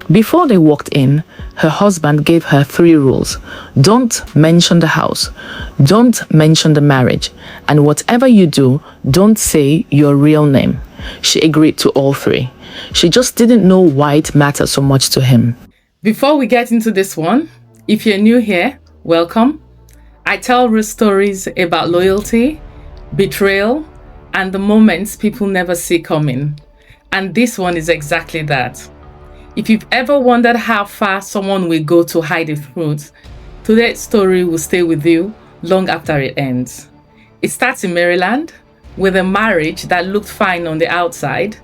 Before they walked in, her husband gave her 3 rules. Don't mention the house, don't mention the marriage, and whatever you do, don't say your real name. She agreed to all 3. She just didn't know why it mattered so much to him. Before we get into this one, if you're new here, welcome. I tell real stories about loyalty, betrayal, and the moments people never see coming. And this one is exactly that. If you've ever wondered how far someone will go to hide the truth, today's story will stay with you long after it ends. It starts in Maryland with a marriage that looked fine on the outside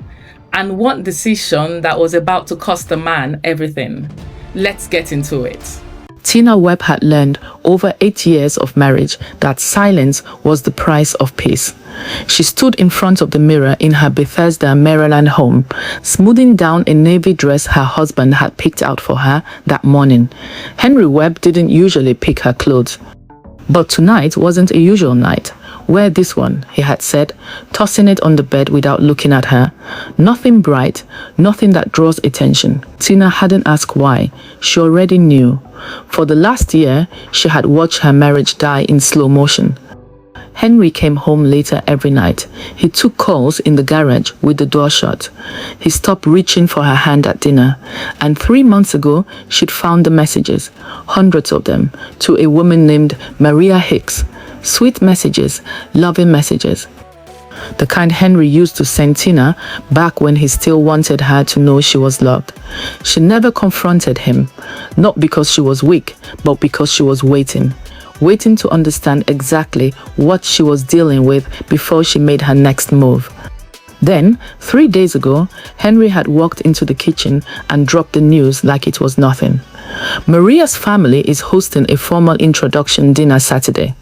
and one decision that was about to cost the man everything. Let's get into it. Tina Webb had learned over 8 years of marriage that silence was the price of peace. She stood in front of the mirror in her Bethesda, Maryland home, smoothing down a navy dress her husband had picked out for her that morning. Henry Webb didn't usually pick her clothes, but tonight wasn't a usual night. Wear this one, he had said, tossing it on the bed without looking at her. Nothing bright, nothing that draws attention. Tina hadn't asked why. She already knew. For the last year, she had watched her marriage die in slow motion. Henry came home later every night. He took calls in the garage with the door shut. He stopped reaching for her hand at dinner. And 3 months ago, she'd found the messages, hundreds of them, to a woman named Maria Hicks. Sweet messages, loving messages. The kind Henry used to send Tina back when he still wanted her to know she was loved. She never confronted him, not because she was weak, but because she was waiting to understand exactly what she was dealing with before she made her next move. Then, 3 days ago, Henry had walked into the kitchen and dropped the news like it was nothing. Maria's family is hosting a formal introduction dinner Saturday,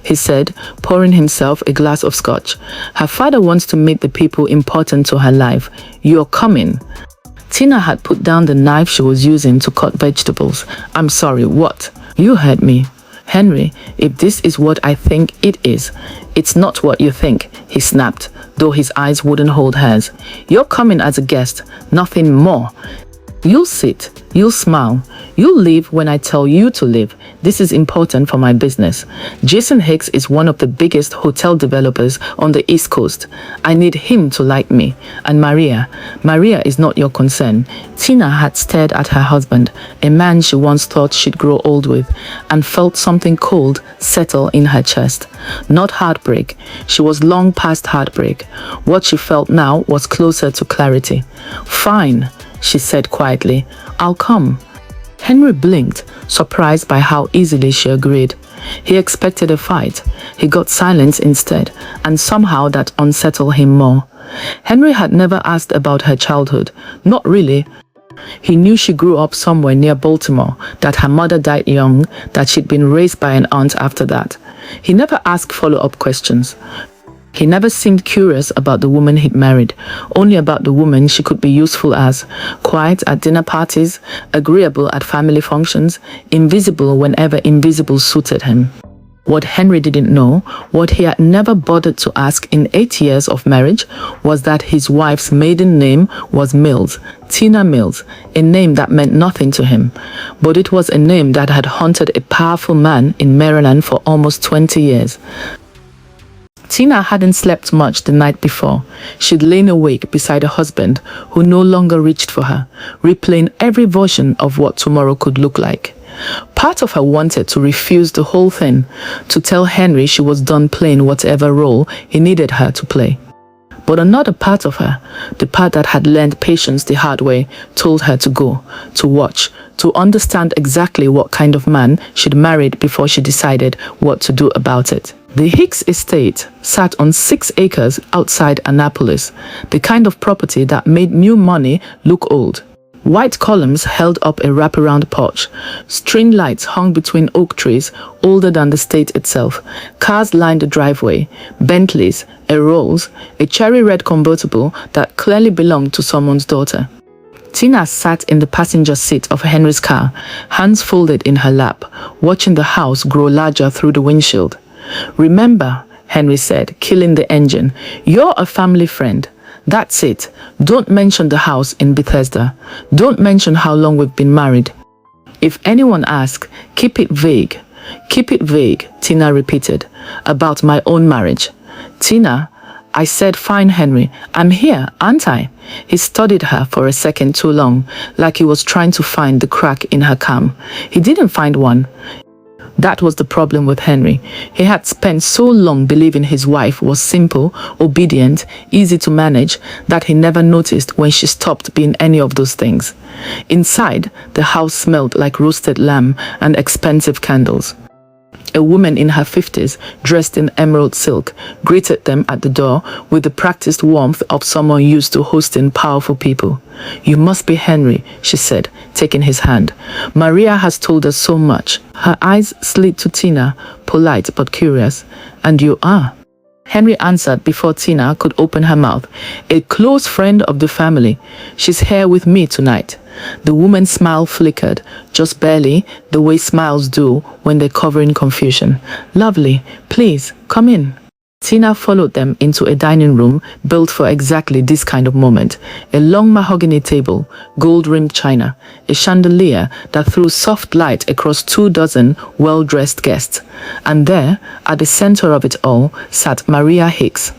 he said, pouring himself a glass of scotch. Her father wants to meet the people important to her life. You're coming. Tina had put down the knife she was using to cut vegetables. I'm sorry, what? You heard me. Henry, if this is what I think it is, it's not what you think, he snapped, though his eyes wouldn't hold hers. You're coming as a guest, nothing more. You'll sit, you'll smile, you'll leave when I tell you to leave. This is important for my business. Jason Hicks is one of the biggest hotel developers on the East Coast. I need him to like me. And Maria is not your concern. Tina had stared at her husband, a man she once thought she'd grow old with, and felt something cold settle in her chest. Not heartbreak. She was long past heartbreak. What she felt now was closer to clarity. Fine, she said quietly. I'll come. Henry blinked, surprised by how easily she agreed. He expected a fight. He got silence instead, and somehow that unsettled him more. Henry had never asked about her childhood. Not really. He knew she grew up somewhere near Baltimore, that her mother died young, that she'd been raised by an aunt after that. He never asked follow-up questions. He never seemed curious about the woman he'd married, only about the woman she could be useful as. Quiet at dinner parties, agreeable at family functions, invisible whenever invisible suited him. What Henry didn't know, what he had never bothered to ask in 8 years of marriage, was that his wife's maiden name was Mills, Tina Mills, a name that meant nothing to him. But it was a name that had haunted a powerful man in Maryland for almost 20 years. Tina hadn't slept much the night before. She'd lain awake beside a husband who no longer reached for her, replaying every version of what tomorrow could look like. Part of her wanted to refuse the whole thing, to tell Henry she was done playing whatever role he needed her to play. But another part of her, the part that had learned patience the hard way, told her to go, to watch, to understand exactly what kind of man she'd married before she decided what to do about it. The Hicks estate sat on 6 acres outside Annapolis, the kind of property that made new money look old. White columns held up a wraparound porch. String lights hung between oak trees older than the state itself. Cars lined the driveway. Bentleys, a Rolls, a cherry red convertible that clearly belonged to someone's daughter. Tina sat in the passenger seat of Henry's car, hands folded in her lap, watching the house grow larger through the windshield. Remember, Henry said, killing the engine, you're a family friend. That's it. Don't mention the house in Bethesda. Don't mention how long we've been married. If anyone asks, keep it vague. Keep it vague, Tina repeated, about my own marriage. Tina, I said, fine, Henry, I'm here, aren't I? He studied her for a second too long, like he was trying to find the crack in her calm. He didn't find one. That was the problem with Henry. He had spent so long believing his wife was simple, obedient, easy to manage, that he never noticed when she stopped being any of those things. Inside, the house smelled like roasted lamb and expensive candles. A woman in her 50s, dressed in emerald silk, greeted them at the door with the practiced warmth of someone used to hosting powerful people. You must be Henry, she said, taking his hand. Maria has told us so much. Her eyes slid to Tina, polite but curious. And you are? Henry answered before Tina could open her mouth. A close friend of the family. She's here with me tonight. The woman's smile flickered, just barely, the way smiles do when they cover in confusion. Lovely. Please, come in. Tina followed them into a dining room built for exactly this kind of moment. A long mahogany table, gold-rimmed china, a chandelier that threw soft light across 24 well-dressed guests. And there, at the center of it all, sat Maria Hicks.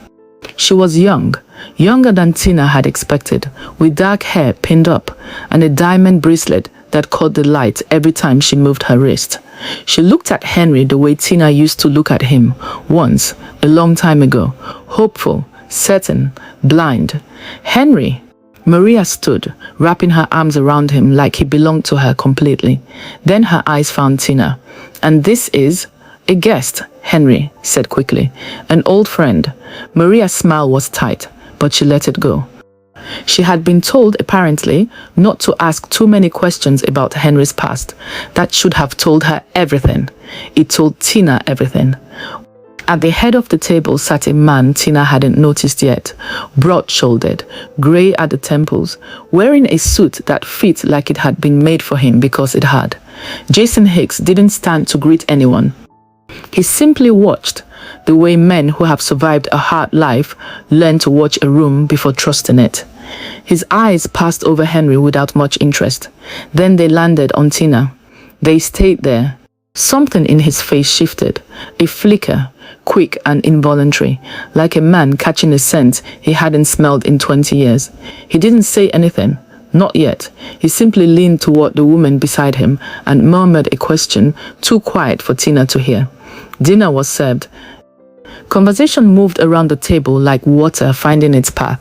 She was young, younger than Tina had expected, with dark hair pinned up and a diamond bracelet that caught the light every time she moved her wrist. She looked at Henry the way Tina used to look at him once, a long time ago, hopeful, certain, blind. Henry! Maria stood, wrapping her arms around him like he belonged to her completely. Then her eyes found Tina. And this is a guest, Henry said quickly. An old friend. Maria's smile was tight, but she let it go. She had been told, apparently, not to ask too many questions about Henry's past. That should have told her everything. It told Tina everything. At the head of the table sat a man Tina hadn't noticed yet, broad-shouldered, grey at the temples, wearing a suit that fit like it had been made for him because it had. Jason Hicks didn't stand to greet anyone. He simply watched, the way men who have survived a hard life learn to watch a room before trusting it. His eyes passed over Henry without much interest. Then they landed on Tina. They stayed there. Something in his face shifted, a flicker, quick and involuntary, like a man catching a scent he hadn't smelled in 20 years. He didn't say anything. Not yet. He simply leaned toward the woman beside him and murmured a question too quiet for Tina to hear. Dinner was served. Conversation moved around the table like water finding its path.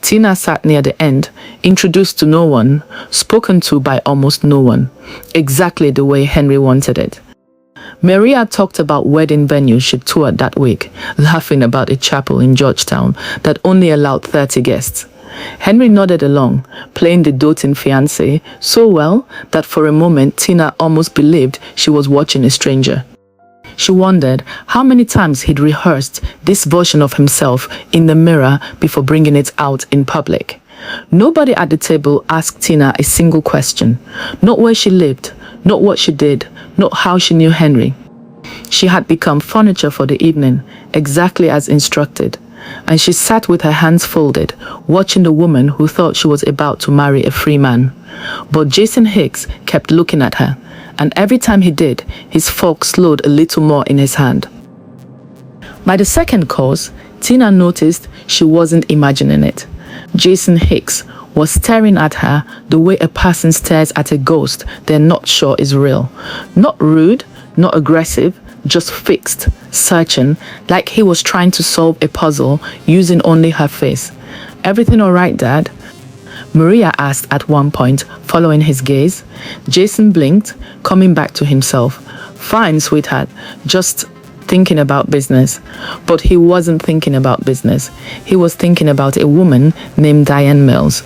Tina sat near the end, introduced to no one, spoken to by almost no one, exactly the way Henry wanted it. Maria talked about wedding venues she toured that week, laughing about a chapel in Georgetown that only allowed 30 guests. Henry nodded along, playing the doting fiancé so well that for a moment Tina almost believed she was watching a stranger. She wondered how many times he'd rehearsed this version of himself in the mirror before bringing it out in public. Nobody at the table asked Tina a single question. Not where she lived, not what she did, not how she knew Henry. She had become furniture for the evening, exactly as instructed. And she sat with her hands folded, watching the woman who thought she was about to marry a free man. But Jason Hicks kept looking at her, and every time he did, his fork slowed a little more in his hand. By the second course, Tina noticed she wasn't imagining it. Jason Hicks was staring at her the way a person stares at a ghost they're not sure is real. Not rude, not aggressive, just fixed, searching, like he was trying to solve a puzzle using only her face. Everything all right, Dad? Maria asked at one point, following his gaze. Jason blinked, coming back to himself. Fine, sweetheart, just thinking about business. But he wasn't thinking about business. He was thinking about a woman named Diane Mills.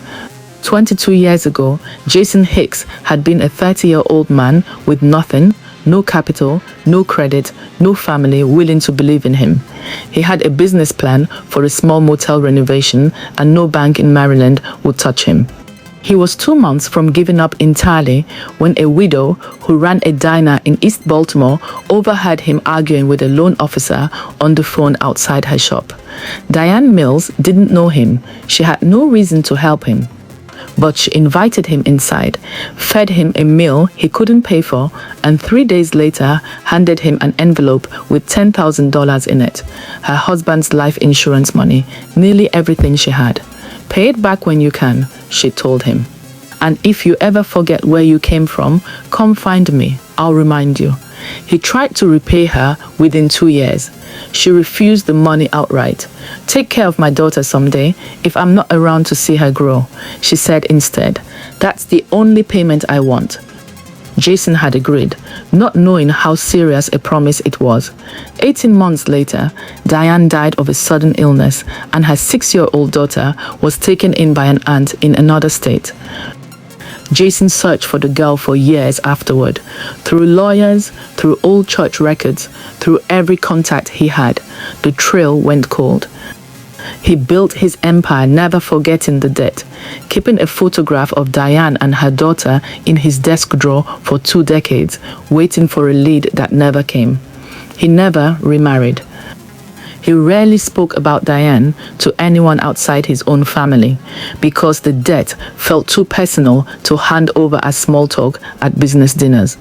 22 years ago, Jason Hicks had been a 30-year-old man with nothing, no capital, no credit, no family willing to believe in him. He had a business plan for a small motel renovation and no bank in Maryland would touch him. He was 2 months from giving up entirely when a widow who ran a diner in East Baltimore overheard him arguing with a loan officer on the phone outside her shop. Diane Mills didn't know him. She had no reason to help him. But she invited him inside, fed him a meal he couldn't pay for, and 3 days later handed him an envelope with $10,000 in it, her husband's life insurance money, nearly everything she had. "Pay it back when you can," she told him. "And if you ever forget where you came from, come find me. I'll remind you." He tried to repay her within 2 years. She refused the money outright. "Take care of my daughter someday if I'm not around to see her grow," she said instead. "That's the only payment I want." Jason had agreed, not knowing how serious a promise it was. 18 months later, Diane died of a sudden illness, and her 6-year-old daughter was taken in by an aunt in another state. Jason searched for the girl for years afterward, through lawyers, through old church records, through every contact he had. The trail went cold. He built his empire, never forgetting the debt, keeping a photograph of Diane and her daughter in his desk drawer for 2 decades, waiting for a lead that never came. He never remarried. He rarely spoke about Diane to anyone outside his own family because the debt felt too personal to hand over as small talk at business dinners.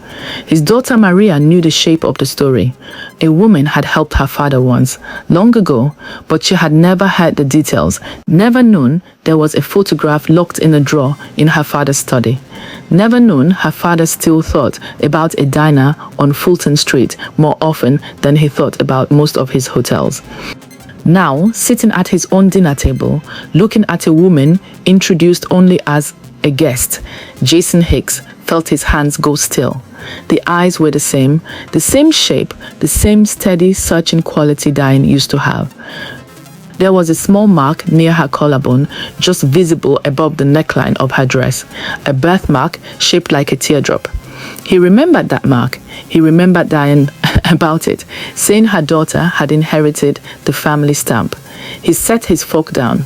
His daughter Maria knew the shape of the story. A woman had helped her father once, long ago, but she had never heard the details, never known there was a photograph locked in a drawer in her father's study. Never known her father still thought about a diner on Fulton Street more often than he thought about most of his hotels. Now, sitting at his own dinner table, looking at a woman introduced only as a guest, Jason Hicks felt his hands go still. The eyes were the same shape, the same steady, searching quality Diane used to have. There was a small mark near her collarbone, just visible above the neckline of her dress, a birthmark shaped like a teardrop. He remembered that mark. He remembered Diane about it, saying her daughter had inherited the family stamp. He set his fork down.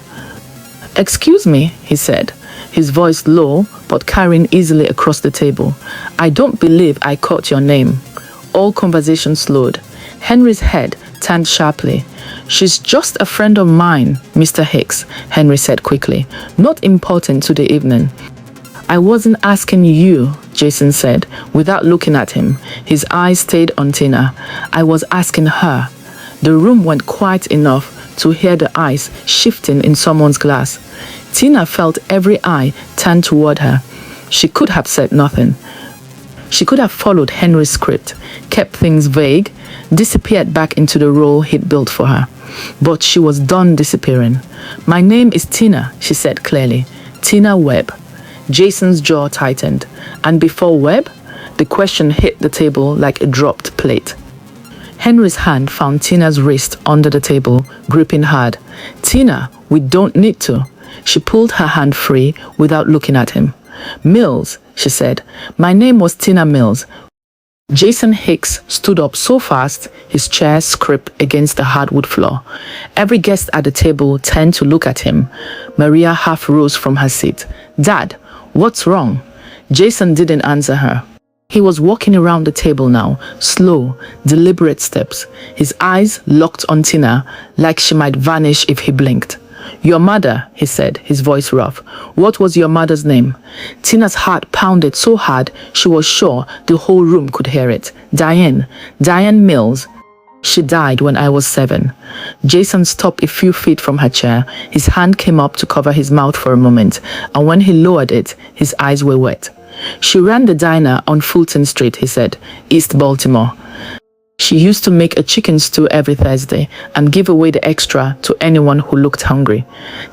"Excuse me," he said, his voice low but carrying easily across the table. "I don't believe I caught your name." All conversation slowed. Henry's head turned sharply. "She's just a friend of mine, Mr. Hicks," Henry said quickly. "Not important to the evening." "I wasn't asking you," Jason said, without looking at him. His eyes stayed on Tina. "I was asking her." The room went quiet enough to hear the ice shifting in someone's glass. Tina felt every eye turn toward her. She could have said nothing. She could have followed Henry's script, kept things vague, disappeared back into the role he'd built for her. But she was done disappearing. "My name is Tina," she said clearly. "Tina Webb." Jason's jaw tightened. "And before Webb?" The question hit the table like a dropped plate. Henry's hand found Tina's wrist under the table, gripping hard. "Tina, we don't need to." She pulled her hand free without looking at him. "Mills," she said. "My name was Tina Mills." Jason Hicks stood up so fast, his chair scraped against the hardwood floor. Every guest at the table turned to look at him. Maria half rose from her seat. "Dad, what's wrong?" Jason didn't answer her. He was walking around the table now, slow, deliberate steps, his eyes locked on Tina like she might vanish if he blinked. "Your mother," he said, his voice rough. "What was your mother's name?" Tina's heart pounded so hard she was sure the whole room could hear it. Diane Mills. "She died when I was 7. Jason stopped a few feet from her chair. His hand came up to cover his mouth for a moment, and when he lowered it, his eyes were wet. "She ran the diner on Fulton Street," he said, "East Baltimore. She used to make a chicken stew every Thursday and give away the extra to anyone who looked hungry."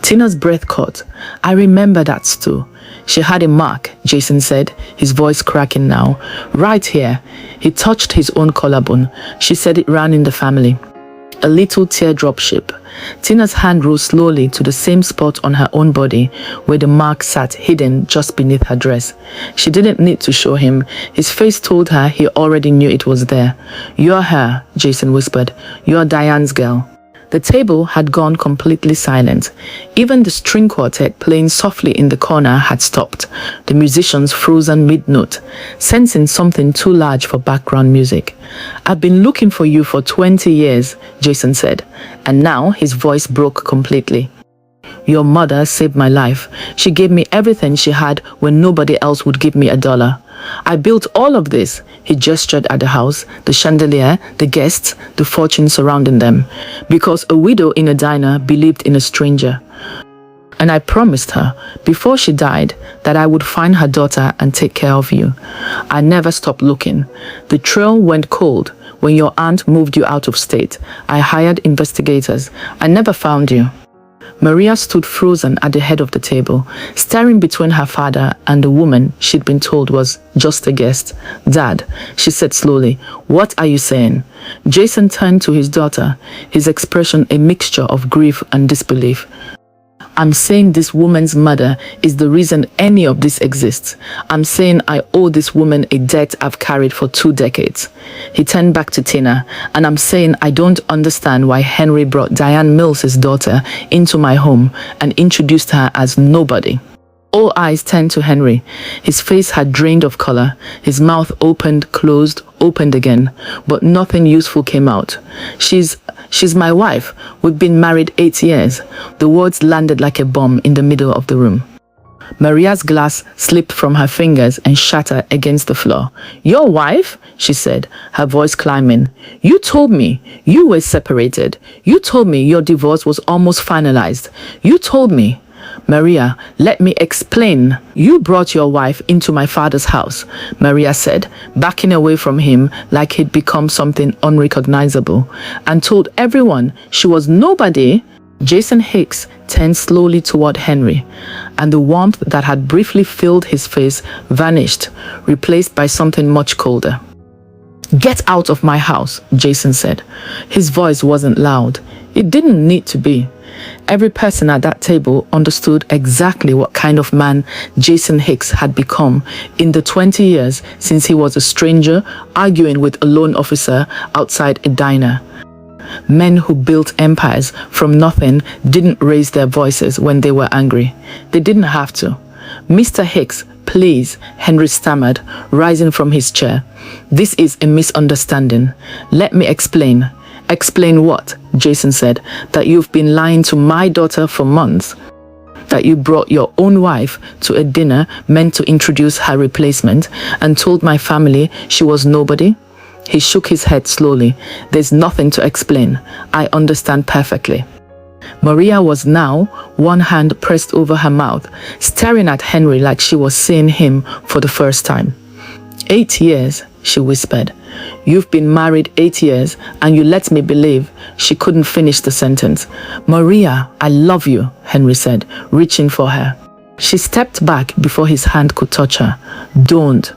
Tina's breath caught. "I remember that stew. She had a mark," Jason said, his voice cracking now. "Right here." He touched his own collarbone. "She said it ran in the family." A little teardrop shape. Tina's hand rose slowly to the same spot on her own body where the mark sat hidden just beneath her dress. She didn't need to show him. His face told her he already knew it was there. "You're her," Jason whispered. "You're Diane's girl." The table had gone completely silent. Even the string quartet playing softly in the corner had stopped, the musicians frozen mid-note, sensing something too large for background music. "I've been looking for you for 20 years, Jason said, and now his voice broke completely. "Your mother saved my life. She gave me everything she had when nobody else would give me $1. I built all of this." He gestured at the house, the chandelier, the guests, the fortune surrounding them, because a widow in a diner believed in a stranger. "And I promised her, before she died, that I would find her daughter and take care of you. I never stopped looking. The trail went cold when your aunt moved you out of state. I hired investigators. I never found you." Maria stood frozen at the head of the table, staring between her father and the woman she'd been told was just a guest. "Dad," she said slowly, "what are you saying?" Jason turned to his daughter, his expression a mixture of grief and disbelief. "I'm saying this woman's mother is the reason any of this exists. I'm saying I owe this woman a debt I've carried for 2 decades. He turned back to Tina, "And I'm saying I don't understand why Henry brought Diane Mills's daughter into my home and introduced her as nobody." All eyes turned to Henry. His face had drained of color. His mouth opened, closed, opened again, but nothing useful came out. She's my wife. We've been married 8 years. The words landed like a bomb in the middle of the room. Maria's glass slipped from her fingers and shattered against the floor. "Your wife?" she said, her voice climbing. "You told me you were separated. You told me your divorce was almost finalized. You told me." "Maria, let me explain. You brought your wife into my father's house," Maria said, backing away from him like he'd become something unrecognizable, "and told everyone she was nobody." Jason Hicks turned slowly toward Henry, and the warmth that had briefly filled his face vanished, replaced by something much colder. "Get out of my house," Jason said. His voice wasn't loud. It didn't need to be. Every person at that table understood exactly what kind of man Jason Hicks had become in the 20 years since he was a stranger arguing with a loan officer outside a diner. Men who built empires from nothing didn't raise their voices when they were angry. They didn't have to. "Mr. Hicks, please," Henry stammered, rising from his chair. "This is a misunderstanding. Let me explain." "Explain what?" Jason said. "That you've been lying to my daughter for months. That you brought your own wife to a dinner meant to introduce her replacement and told my family she was nobody." He shook his head slowly. "There's nothing to explain. I understand perfectly." Maria was now, one hand pressed over her mouth, staring at Henry like she was seeing him for the first time. 8 years, she whispered. "You've been married 8 years, and you let me believe." She couldn't finish the sentence. "Maria, I love you," Henry said, reaching for her. She stepped back before his hand could touch her. "Don't."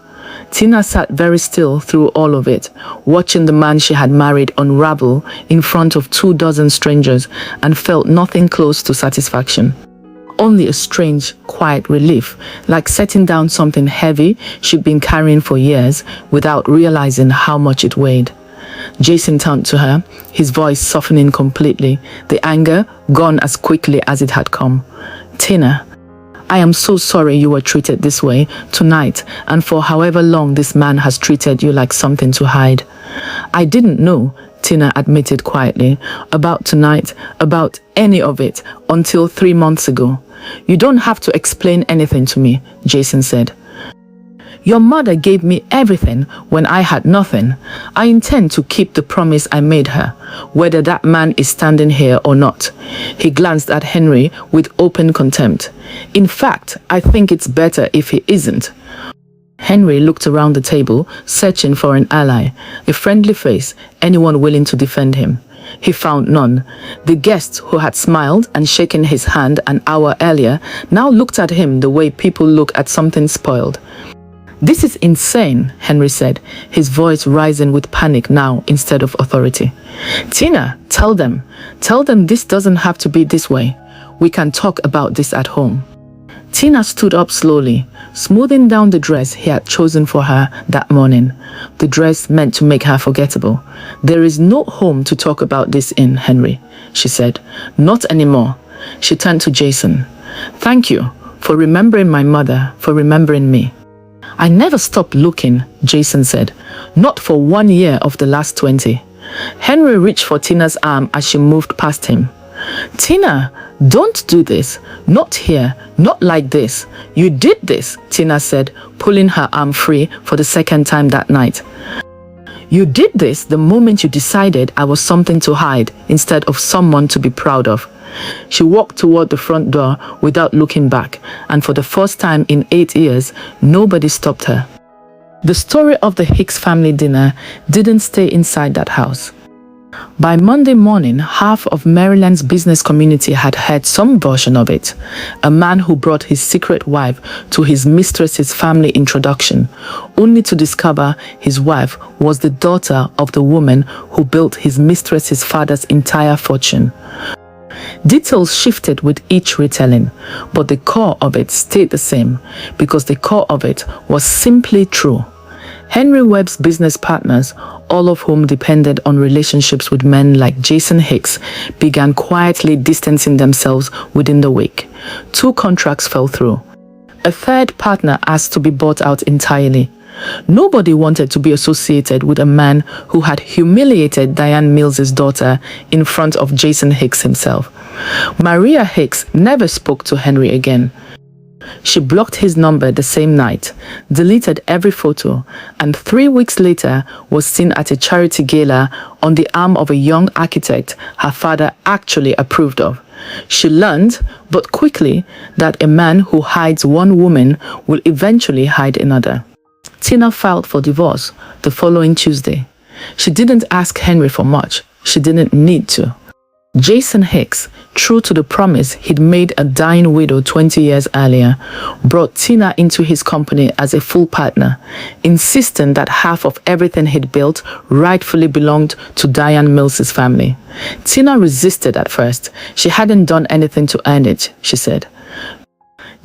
Tina sat very still through all of it, watching the man she had married unravel in front of 24 strangers, and felt nothing close to satisfaction. Only a strange, quiet relief, like setting down something heavy she'd been carrying for years without realizing how much it weighed. Jason turned to her, his voice softening completely, the anger gone as quickly as it had come. "Tina, I am so sorry you were treated this way tonight and for however long this man has treated you like something to hide." "I didn't know," Tina admitted quietly, "about tonight, about any of it, until 3 months ago." "You don't have to explain anything to me," Jason said. "Your mother gave me everything when I had nothing. I intend to keep the promise I made her, whether that man is standing here or not." He glanced at Henry with open contempt. "In fact, I think it's better if he isn't." Henry looked around the table, searching for an ally, a friendly face, anyone willing to defend him. He found none. The guest who had smiled and shaken his hand an hour earlier now looked at him the way people look at something spoiled. "This is insane," Henry said, his voice rising with panic now instead of authority. "Tina, tell them this doesn't have to be this way. We can talk about this at home." Tina stood up slowly, smoothing down the dress he had chosen for her that morning. The dress meant to make her forgettable. "There is no home to talk about this in, Henry," she said. "Not anymore." She turned to Jason. "Thank you for remembering my mother, for remembering me." "I never stopped looking," Jason said. "Not for 1 year of the last 20. Henry reached for Tina's arm as she moved past him. "Tina, don't do this. Not here. Not like this. You did this," Tina said, pulling her arm free for the second time that night. "You did this the moment you decided I was something to hide instead of someone to be proud of." She walked toward the front door without looking back, and for the first time in 8 years, nobody stopped her. The story of the Hicks family dinner didn't stay inside that house. By Monday morning, half of Maryland's business community had heard some version of it. A man who brought his secret wife to his mistress's family introduction, only to discover his wife was the daughter of the woman who built his mistress's father's entire fortune. Details shifted with each retelling, but the core of it stayed the same, because the core of it was simply true. Henry Webb's business partners, all of whom depended on relationships with men like Jason Hicks, began quietly distancing themselves within the week. 2 contracts fell through. A third partner asked to be bought out entirely. Nobody wanted to be associated with a man who had humiliated Diane Mills's daughter in front of Jason Hicks himself. Maria Hicks never spoke to Henry again. She blocked his number the same night, deleted every photo, and 3 weeks later was seen at a charity gala on the arm of a young architect her father actually approved of. She learned, but quickly, that a man who hides one woman will eventually hide another. Tina filed for divorce the following Tuesday. She didn't ask Henry for much. She didn't need to. Jason Hicks, true to the promise he'd made a dying widow 20 years earlier, brought Tina into his company as a full partner, insisting that half of everything he'd built rightfully belonged to Diane Mills's family. Tina resisted at first. She hadn't done anything to earn it, she said.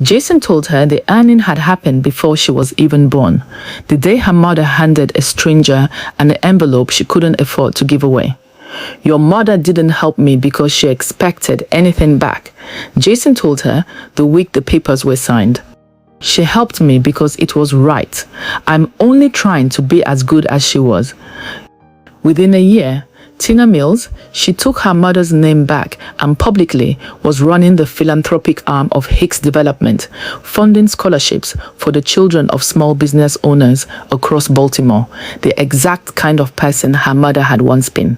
Jason told her the earning had happened before she was even born, the day her mother handed a stranger an envelope she couldn't afford to give away. "Your mother didn't help me because she expected anything back," Jason told her the week the papers were signed. "She helped me because it was right. I'm only trying to be as good as she was." Within a year, Tina Mills, she took her mother's name back and publicly was running the philanthropic arm of Hicks Development, funding scholarships for the children of small business owners across Baltimore, the exact kind of person her mother had once been.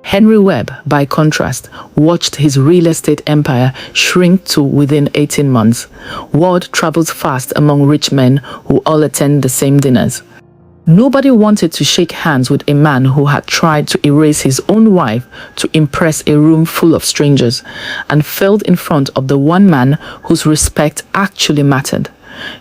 Henry Webb, by contrast, watched his real estate empire shrink to within 18 months. Word travels fast among rich men who all attend the same dinners. Nobody wanted to shake hands with a man who had tried to erase his own wife to impress a room full of strangers, and failed in front of the one man whose respect actually mattered.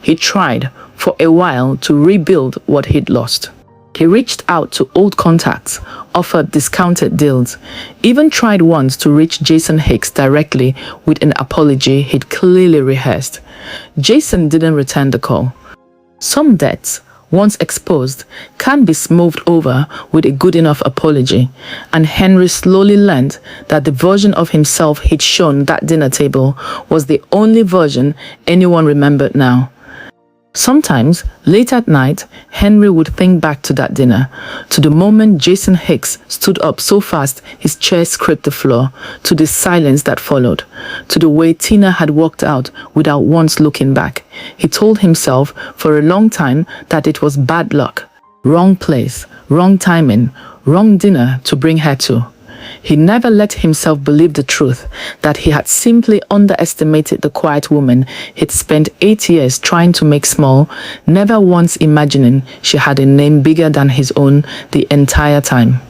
He tried, for a while, to rebuild what he'd lost. He reached out to old contacts, offered discounted deals, even tried once to reach Jason Hicks directly with an apology he'd clearly rehearsed. Jason didn't return the call. Some debts, once exposed, can be smoothed over with a good enough apology, and Henry slowly learned that the version of himself he'd shown that dinner table was the only version anyone remembered now. Sometimes, late at night, Henry would think back to that dinner, to the moment Jason Hicks stood up so fast his chair scraped the floor, to the silence that followed, to the way Tina had walked out without once looking back. He told himself for a long time that it was bad luck, wrong place, wrong timing, wrong dinner to bring her to. He never let himself believe the truth, that he had simply underestimated the quiet woman he'd spent 8 years trying to make small, never once imagining she had a name bigger than his own the entire time.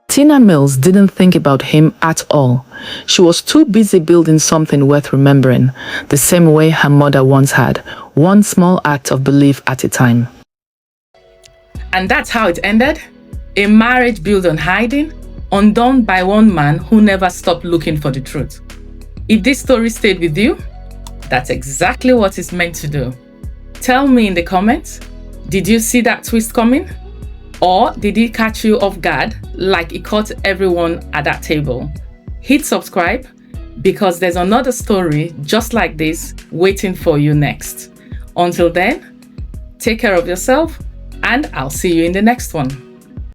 Tina Mills didn't think about him at all. She was too busy building something worth remembering, the same way her mother once had, one small act of belief at a time. And that's how it ended. A marriage built on hiding, undone by one man who never stopped looking for the truth. If this story stayed with you, That's exactly what it's meant to do. Tell me in the comments, did you see that twist coming? Or did it catch you off guard like it caught everyone at that table? Hit subscribe because there's another story just like this waiting for you next. Until then, take care of yourself and I'll see you in the next one.